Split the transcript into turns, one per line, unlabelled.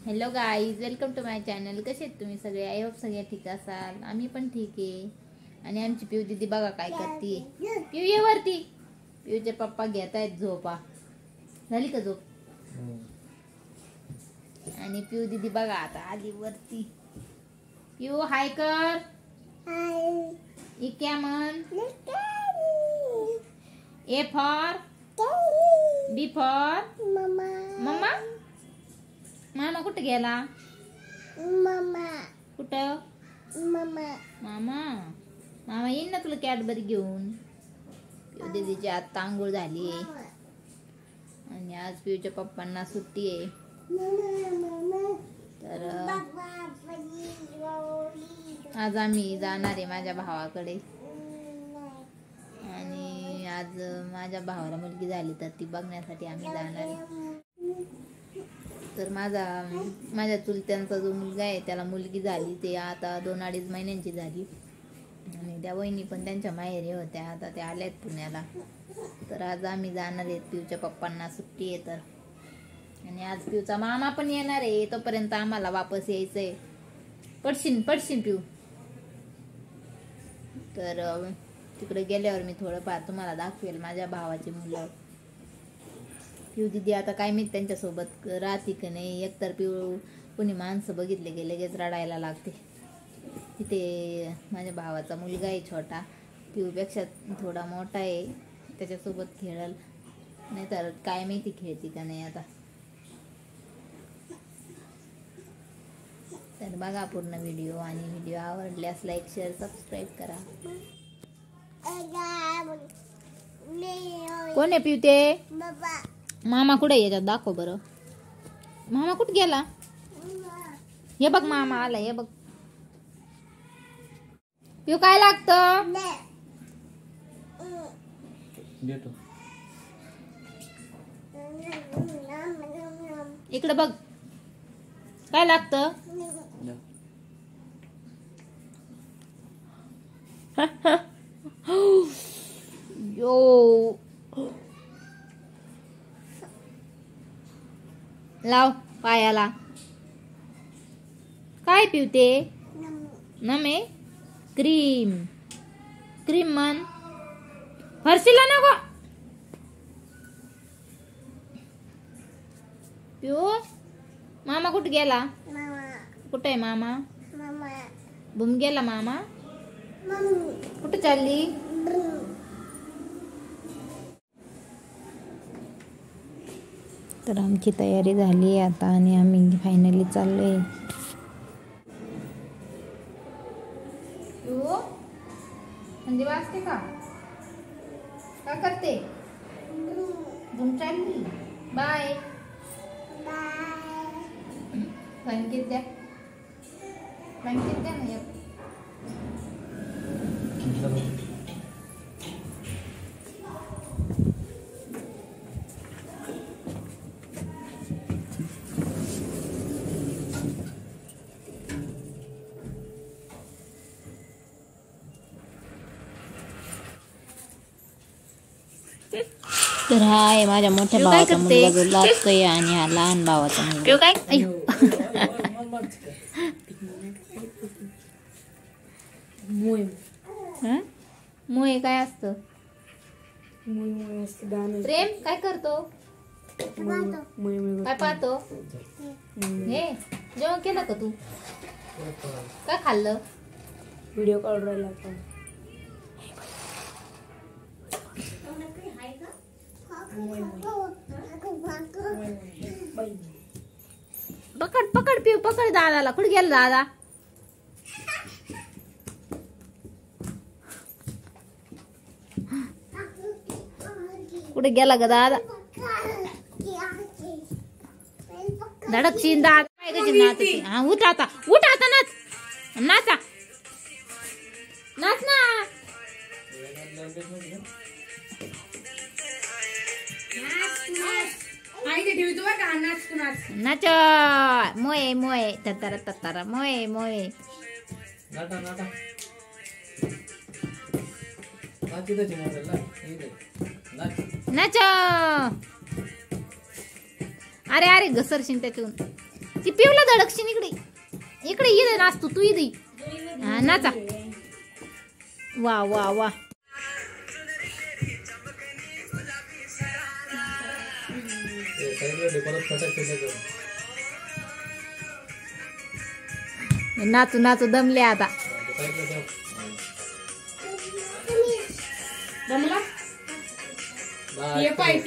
Hello guys, welcome to my channel. कसे आहेत तुम्ही सगळे? आय होप सगळे ठीक असाल. आम्ही पण ठीक आहे. आणि आमची पिऊ दीदी बघा काय करते. पिऊ ये वरती. पिऊचे पप्पा घेत आहेत झोपा. झाली का झोप? आणि पिऊ दीदी बघा आता आली वरती. पिऊ हाय कर. हाय. क्या मन? ए फॉर बी फॉर मम्मा. मम्मा मामा कुठं गेला? मामा कुठं? मामा मामा मामा येईन ना तुला कॅडबरी घेऊन. पिऊ दीदीची आता आंघोळ झाली आणि आज पिऊच्या पप्पांना सुट्टी आहे. तर आज आम्ही जाणार आहे माझ्या भावाकडे. आणि आज माझ्या भावाला मुलगी झाली तर ती बघण्यासाठी आम्ही जाणार आहे. तर माझ्या चुलत्यांचा जो मुलगा आहे त्याला मुलगी झाली. ते आता 2-2.5 महिन्यांची झाली. आणि त्या वहिनी पण त्यांच्या माहेरी होत्या. आता त्या आल्यात पुण्याला. तर आज आम्ही जाणार आहे. पिऊच्या पप्पांना सुट्टी आहे तर. आणि आज पिऊचा मामा पण येणार आहे. तोपर्यंत आम्हाला वापस यायचंय. पडशीन पिऊ. तर तिकडे गेल्यावर मी थोडंफार तुम्हाला दाखवेल माझ्या भावाची मुलं. पिऊ दीदी आता काय माहित त्यांच्यासोबत राहते की नाही. एकतर पिऊ कोणी माणसं बघितले की लगेच रडायला लागते. तिथे माझ्या भावाचा मुलगा आहे छोटा, पिऊपेक्षा थोडा मोठा आहे. त्याच्यासोबत खेळल, नाही तर काय माहिती खेळते का नाही आता. तर बघा पूर्ण व्हिडिओ. आणि व्हिडिओ आवडल्यास लाईक शेअर सबस्क्राईब करा. कोण आहे पिऊ ते? मामा कुठे याच्यात दाखव बरं. मामा कुठे गेला? हे बघ मामा आला. हे बघ पिऊ काय लागतं? इकडे बघ काय लागतं. यो लाव पायाला. काय पिवते? नमे क्रीम. क्रीम मन फरशीला नको. पिऊ मामा कुठे गेला? कुठे आहे मामा? बुम गेला मामा. कुठे चालली? तर आमची तयारी झाली आता आणि आम्ही फायनली चाललोय. म्हणजे वाजते का? काय करते? घूम चालली. बाय. ब्लँकेट द्या. ब्लँकेट द्या ना. तर हा आहे माझ्या मोठ्या भावाचा मुलगा जो लाजतोय आणि हा लहान भावाचा मुलगा. काय मोये काय असतं? प्रेम काय करतो? काय पाहतो? हे जेवण केलं का तू? काय खाल्लं?
व्हिडिओ काढून राहिला.
पकड पिऊ पकड. दादाला कुठे गेला दादा? कुठे गेला ग दादा? धडकशीन दादा. काय नाचते? हा उठ आता. उठ आता नाच. नाचा नाच ना. नाच मोये मोये ततारा ततारा मोये मोये. नाच. अरे घसरशीन त्यातून. ती पिवला धडकशीन इकडे इकडे ये नाच तू इथे हा नाचा वा वा वा नाचू नाचू दमले आता
जमला? ये पाय